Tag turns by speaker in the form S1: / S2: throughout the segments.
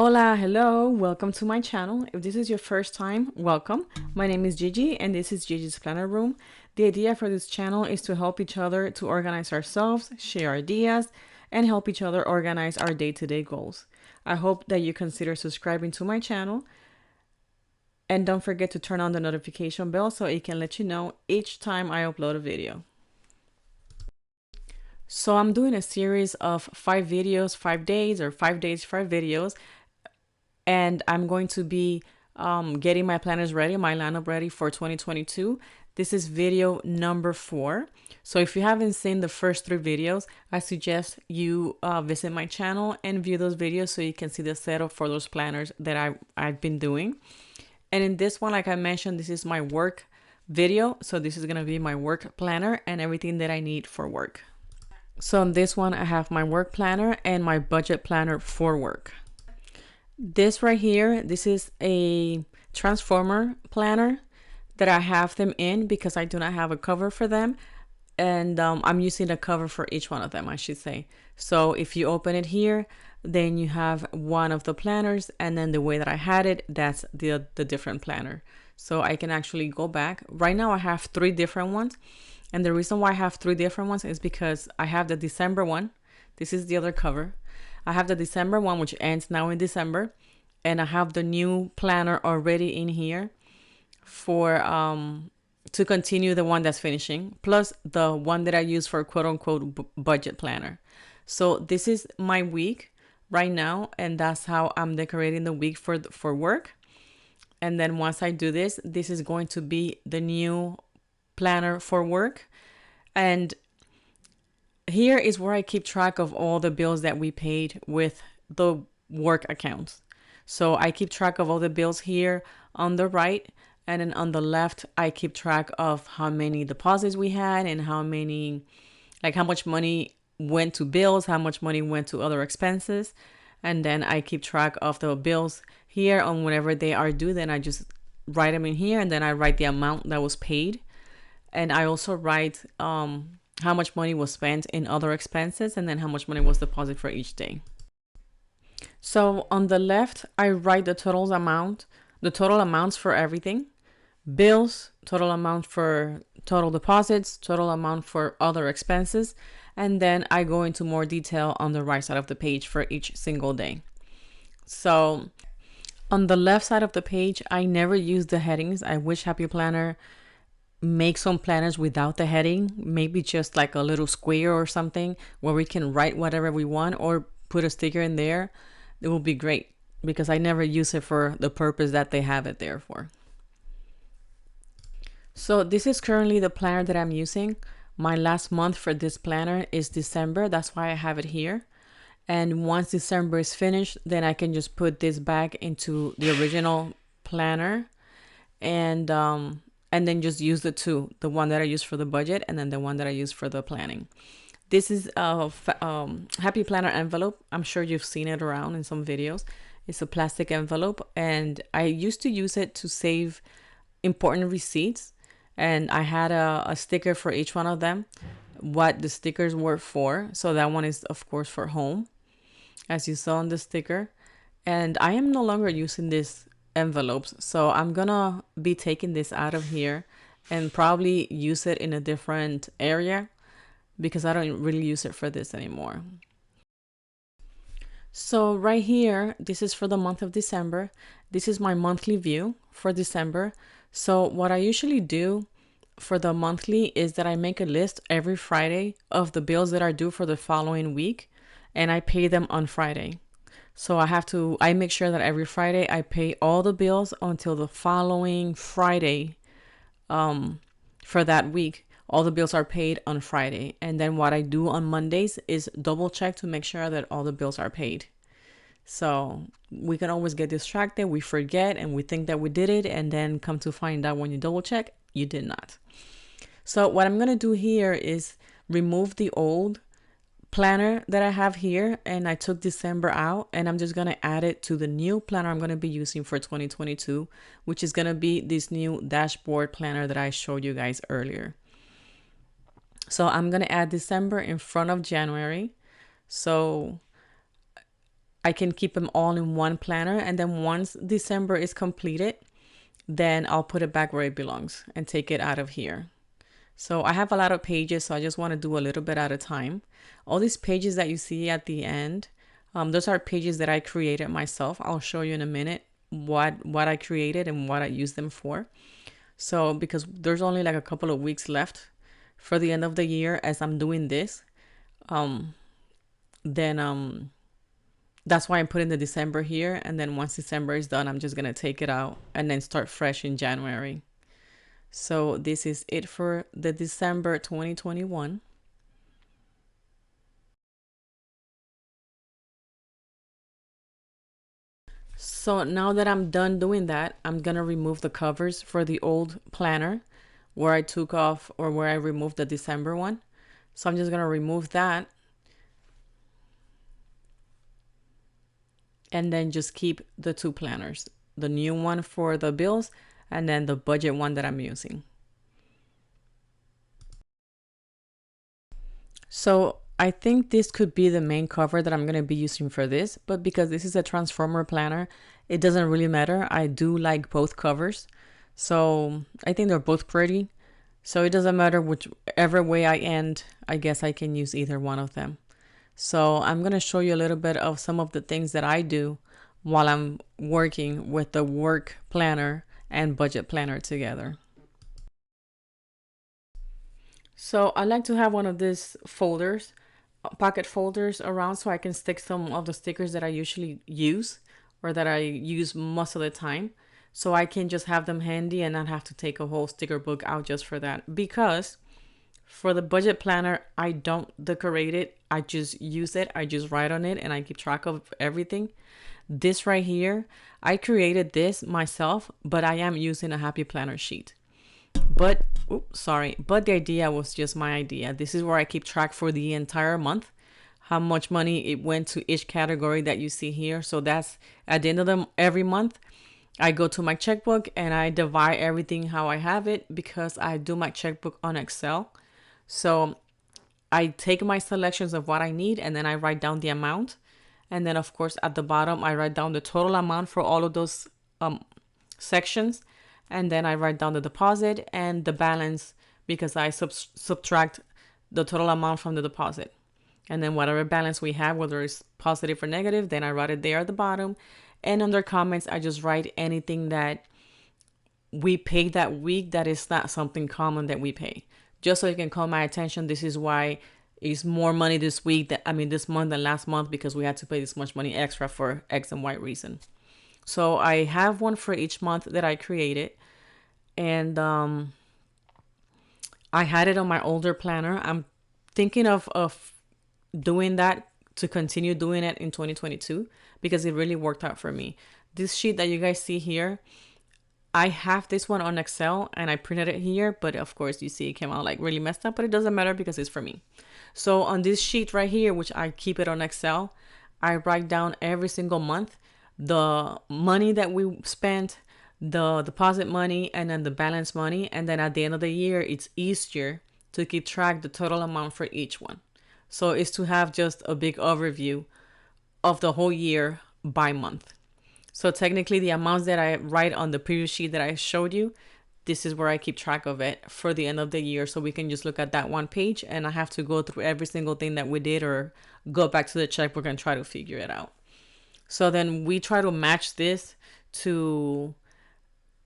S1: Hola, hello, welcome to my channel. If this is your first time, welcome. My name is Gigi and this is Gigi's Planner Room. The idea for this channel is to help each other to organize ourselves, share ideas, and help each other organize our day-to-day goals. I hope that you consider subscribing to my channel and don't forget to turn on the notification bell so it can let you know each time I upload a video. So I'm doing a series of 5 videos, 5 days, or 5 days, 5 videos. And I'm going to be getting my planners ready, my lineup ready for 2022. This is video number 4. So if you haven't seen the first 3 videos, I suggest you visit my channel and view those videos so you can see the setup for those planners that I've been doing. And in this one, like I mentioned, this is my work video. So this is going to be my work planner and everything that I need for work. So in this one, I have my work planner and my budget planner for work. This right here, this is a Transformer planner that I have them in because I do not have a cover for them. And I'm using a cover for each one of them, I should say. So if you open it here, then you have one of the planners, and then the way that I had it, that's the different planner. So I can actually go back. Right now I have 3 different ones. And the reason why I have 3 different ones is because I have the December one. This is the other cover. I have the December one, which ends now in December. And I have the new planner already in here for to continue the one that's finishing, plus the one that I use for quote unquote budget planner. So this is my week right now, and that's how I'm decorating the week for work. And then once I do this, this is going to be the new planner for work. And here is where I keep track of all the bills that we paid with the work accounts. So I keep track of all the bills here on the right, and then on the left, I keep track of how many deposits we had and how much money went to bills, how much money went to other expenses. And then I keep track of the bills here on whenever they are due. Then I just write them in here, and then I write the amount that was paid. And I also write how much money was spent in other expenses, and then how much money was deposited for each day. So on the left, I write the total amounts for everything. Bills, total amount for total deposits, total amount for other expenses. And then I go into more detail on the right side of the page for each single day. So on the left side of the page, I never use the headings. I wish Happy Planner makes some planners without the heading, maybe just like a little square or something where we can write whatever we want or put a sticker in there. It will be great because I never use it for the purpose that they have it there for. So this is currently the planner that I'm using. My last month for this planner is December. That's why I have it here. And once December is finished, then I can just put this back into the original planner and then just use the two, the one that I use for the budget and then the one that I use for the planning. This is a Happy Planner envelope. I'm sure you've seen it around in some videos. It's a plastic envelope, and I used to use it to save important receipts. And I had a sticker for each one of them, what the stickers were for. So that one is, of course, for home, as you saw on the sticker. And I am no longer using these envelopes. So I'm gonna be taking this out of here and probably use it in a different area, because I don't really use it for this anymore. So right here, this is for the month of December. This is my monthly view for December. So what I usually do for the monthly is that I make a list every Friday of the bills that are due for the following week, and I pay them on Friday. So I make sure that every Friday I pay all the bills until the following Friday for that week. All the bills are paid on Friday. And then what I do on Mondays is double check to make sure that all the bills are paid. So we can always get distracted. We forget and we think that we did it. And then come to find out when you double check, you did not. So what I'm going to do here is remove the old planner that I have here. And I took December out, and I'm just going to add it to the new planner I'm going to be using for 2022, which is going to be this new dashboard planner that I showed you guys earlier. So I'm going to add December in front of January. So I can keep them all in one planner. And then once December is completed, then I'll put it back where it belongs and take it out of here. So I have a lot of pages, so I just want to do a little bit at a time. All these pages that you see at the end, those are pages that I created myself. I'll show you in a minute what I created and what I use them for. So because there's only like a couple of weeks left for the end of the year as I'm doing this, then that's why I'm putting the December here. And then once December is done, I'm just going to take it out and then start fresh in January. So this is it for the December 2021. So now that I'm done doing that, I'm going to remove the covers for the old planner where I took off or where I removed the December one. So I'm just going to remove that and then just keep the two planners, the new one for the bills and then the budget one that I'm using. So I think this could be the main cover that I'm going to be using for this, but because this is a Transformer planner, it doesn't really matter. I do like both covers. So I think they're both pretty. So it doesn't matter whichever way I end, I guess I can use either one of them. So I'm going to show you a little bit of some of the things that I do while I'm working with the work planner and budget planner together. So I like to have one of these folders, pocket folders around so I can stick some of the stickers that I usually use or that I use most of the time. So I can just have them handy and not have to take a whole sticker book out just for that. Because for the budget planner, I don't decorate it. I just use it. I just write on it and I keep track of everything. This right here, I created this myself, but I am using a Happy Planner sheet. But but the idea was just my idea. This is where I keep track for the entire month, how much money it went to each category that you see here. So that's at the end of every month, I go to my checkbook and I divide everything how I have it because I do my checkbook on Excel. So I take my selections of what I need and then I write down the amount. And then of course at the bottom, I write down the total amount for all of those sections. And then I write down the deposit and the balance because I subtract the total amount from the deposit. And then whatever balance we have, whether it's positive or negative, then I write it there at the bottom. And under comments, I just write anything that we pay that week that is not something common that we pay. Just so you can call my attention, this is why it's more money this week, this month than last month because we had to pay this much money extra for X and Y reason. So I have one for each month that I created. And I had it on my older planner. I'm thinking of doing that to continue doing it in 2022 because it really worked out for me. This sheet that you guys see here, I have this one on Excel and I printed it here, but of course you see it came out like really messed up, but it doesn't matter because it's for me. So on this sheet right here, which I keep it on Excel, I write down every single month the money that we spent, the deposit money, and then the balance money. And then at the end of the year, it's easier to keep track the total amount for each one. So it's to have just a big overview of the whole year by month. So technically the amounts that I write on the previous sheet that I showed you, this is where I keep track of it for the end of the year. So we can just look at that one page and I have to go through every single thing that we did or go back to the checkbook and try to figure it out. So then we try to match this to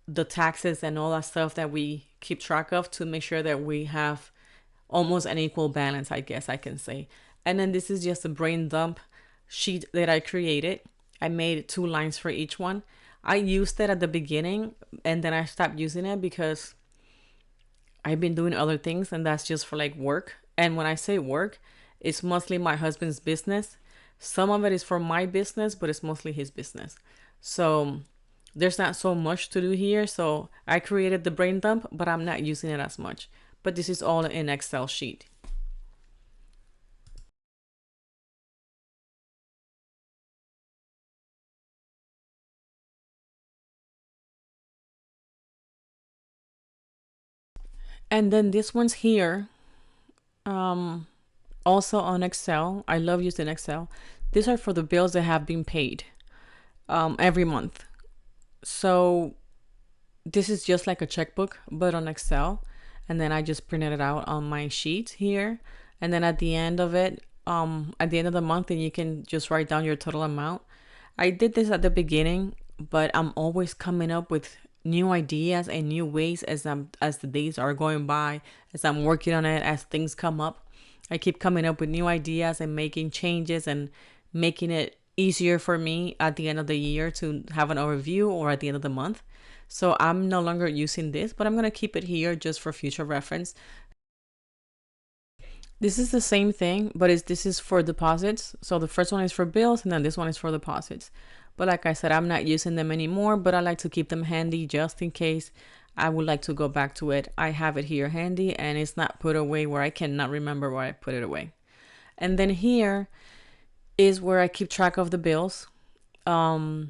S1: the taxes and all that stuff that we keep track of to make sure that we have almost an equal balance, I guess I can say. And then this is just a brain dump sheet that I created. I made 2 lines for each one. I used it at the beginning and then I stopped using it because I've been doing other things and that's just for like work. And when I say work, it's mostly my husband's business. Some of it is for my business, but it's mostly his business. So there's not so much to do here. So I created the brain dump, but I'm not using it as much. But this is all in Excel sheet. And then this one's here, also on Excel. I love using Excel. These are for the bills that have been paid every month. So this is just like a checkbook, but on Excel. And then I just printed it out on my sheet here. And then at the end of it, at the end of the month, then you can just write down your total amount. I did this at the beginning, but I'm always coming up with new ideas and new ways as the days are going by, as I'm working on it, as things come up. I keep coming up with new ideas and making changes and making it easier for me at the end of the year to have an overview or at the end of the month. So I'm no longer using this, but I'm going to keep it here just for future reference. This is the same thing, but this is for deposits. So the first one is for bills and then this one is for deposits. But like I said, I'm not using them anymore, but I like to keep them handy just in case I would like to go back to it. I have it here handy and it's not put away where I cannot remember where I put it away. And then here is where I keep track of the bills. I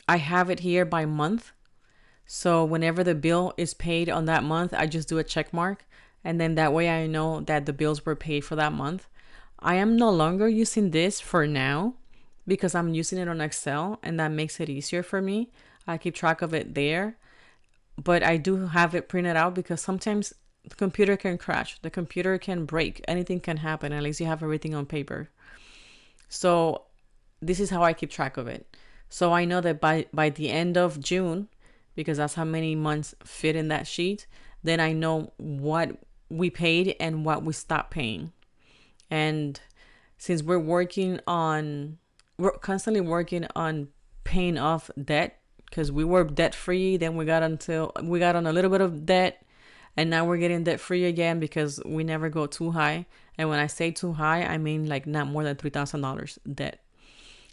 S1: have it here by month. So whenever the bill is paid on that month, I just do a check mark. And then that way I know that the bills were paid for that month. I am no longer using this for now because I'm using it on Excel and that makes it easier for me. I keep track of it there. But I do have it printed out because sometimes the computer can crash. The computer can break. Anything can happen unless you have everything on paper. So this is how I keep track of it. So I know that by the end of June, because that's how many months fit in that sheet, then I know what we paid and what we stopped paying. And since we're constantly working on paying off debt, because we were debt free, then we got on a little bit of debt, and now we're getting debt free again because we never go too high. And when I say too high, I mean like not more than $3,000 debt.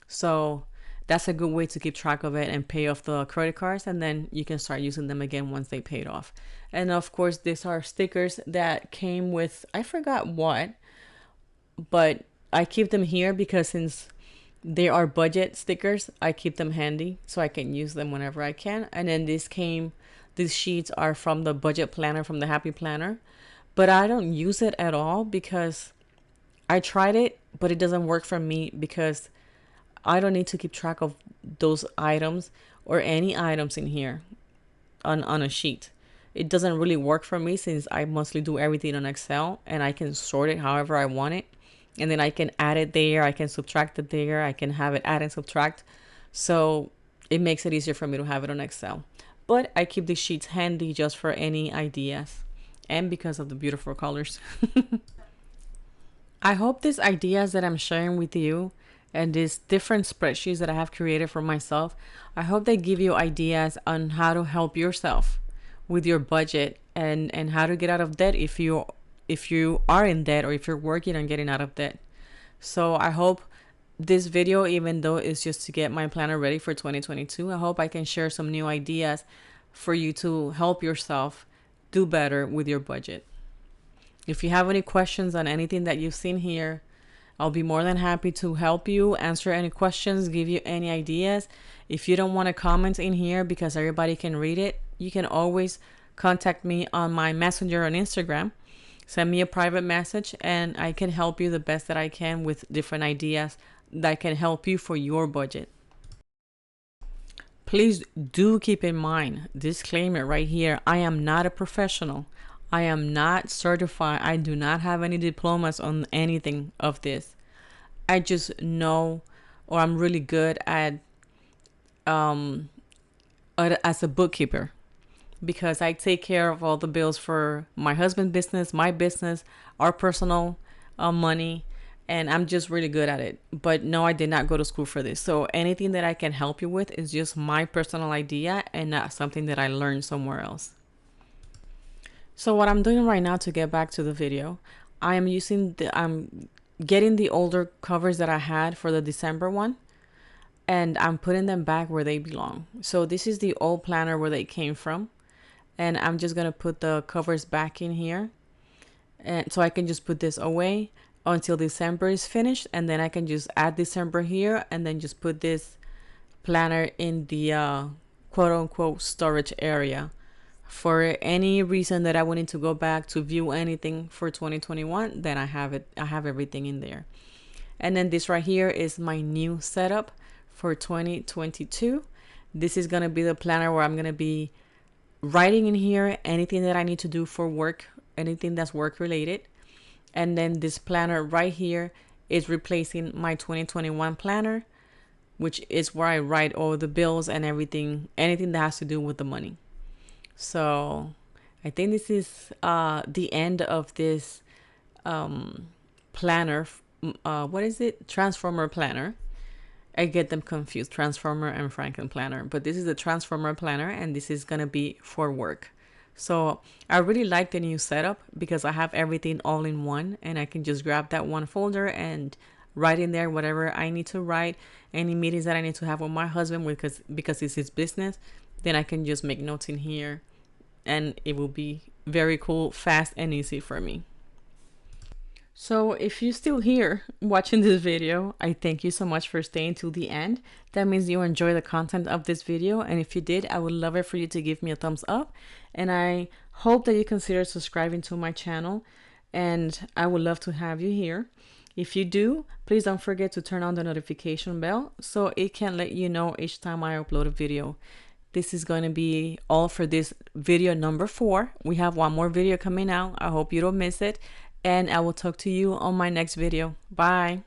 S1: So that's a good way to keep track of it and pay off the credit cards, and then you can start using them again once they paid off. And of course, these are stickers that came with, I forgot what, but I keep them here because since they are budget stickers, I keep them handy so I can use them whenever I can. And then these sheets are from the budget planner, from the Happy Planner, but I don't use it at all because I tried it, but it doesn't work for me because I don't need to keep track of those items or any items in here on a sheet. It doesn't really work for me since I mostly do everything on Excel and I can sort it however I want it. And then I can add it there, I can subtract it there, I can have it add and subtract. So it makes it easier for me to have it on Excel. But I keep these sheets handy just for any ideas and because of the beautiful colors. I hope these ideas that I'm sharing with you and these different spreadsheets that I have created for myself, I hope they give you ideas on how to help yourself with your budget and how to get out of debt if you are in debt or if you're working on getting out of debt. So I hope this video, even though it's just to get my planner ready for 2022, I hope I can share some new ideas for you to help yourself do better with your budget. If you have any questions on anything that you've seen here, I'll be more than happy to help you, answer any questions, give you any ideas. If you don't want to comment in here because everybody can read it, you can always contact me on my messenger on Instagram. Send me a private message and I can help you the best that I can with different ideas that can help you for your budget. Please do keep in mind, disclaimer right here, I am not a professional. I am not certified. I do not have any diplomas on anything of this. I just know, or I'm really good at as a bookkeeper because I take care of all the bills for my husband's business, my business, our personal money, and I'm just really good at it. But no, I did not go to school for this. So anything that I can help you with is just my personal idea and not something that I learned somewhere else. So what I'm doing right now to get back to the video, I'm getting the older covers that I had for the December one, and I'm putting them back where they belong. So this is the old planner where they came from, and I'm just gonna put the covers back in here, and so I can just put this away until December is finished, and then I can just add December here, and then just put this planner in the quote-unquote storage area. For any reason that I wanted to go back to view anything for 2021, then I have it. I have everything in there. And then this right here is my new setup for 2022. This is going to be the planner where I'm going to be writing in here anything that I need to do for work, anything that's work related. And then this planner right here is replacing my 2021 planner, which is where I write all the bills and everything, anything that has to do with the money. So I think this is the end of this planner. What is it? Transformer planner. I get them confused, Transformer and Frankenplanner. But this is the Transformer planner, and this is going to be for work. So I really like the new setup because I have everything all in one, and I can just grab that one folder and write in there whatever I need to write, any meetings that I need to have with my husband because it's his business. Then I can just make notes in here, and it will be very cool, fast, and easy for me. So if you're still here watching this video, I thank you so much for staying till the end. That means you enjoy the content of this video. And if you did, I would love it for you to give me a thumbs up. And I hope that you consider subscribing to my channel. And I would love to have you here. If you do, please don't forget to turn on the notification bell so it can let you know each time I upload a video. This is going to be all for this video number 4. We have one more video coming out. I hope you don't miss it. And I will talk to you on my next video. Bye.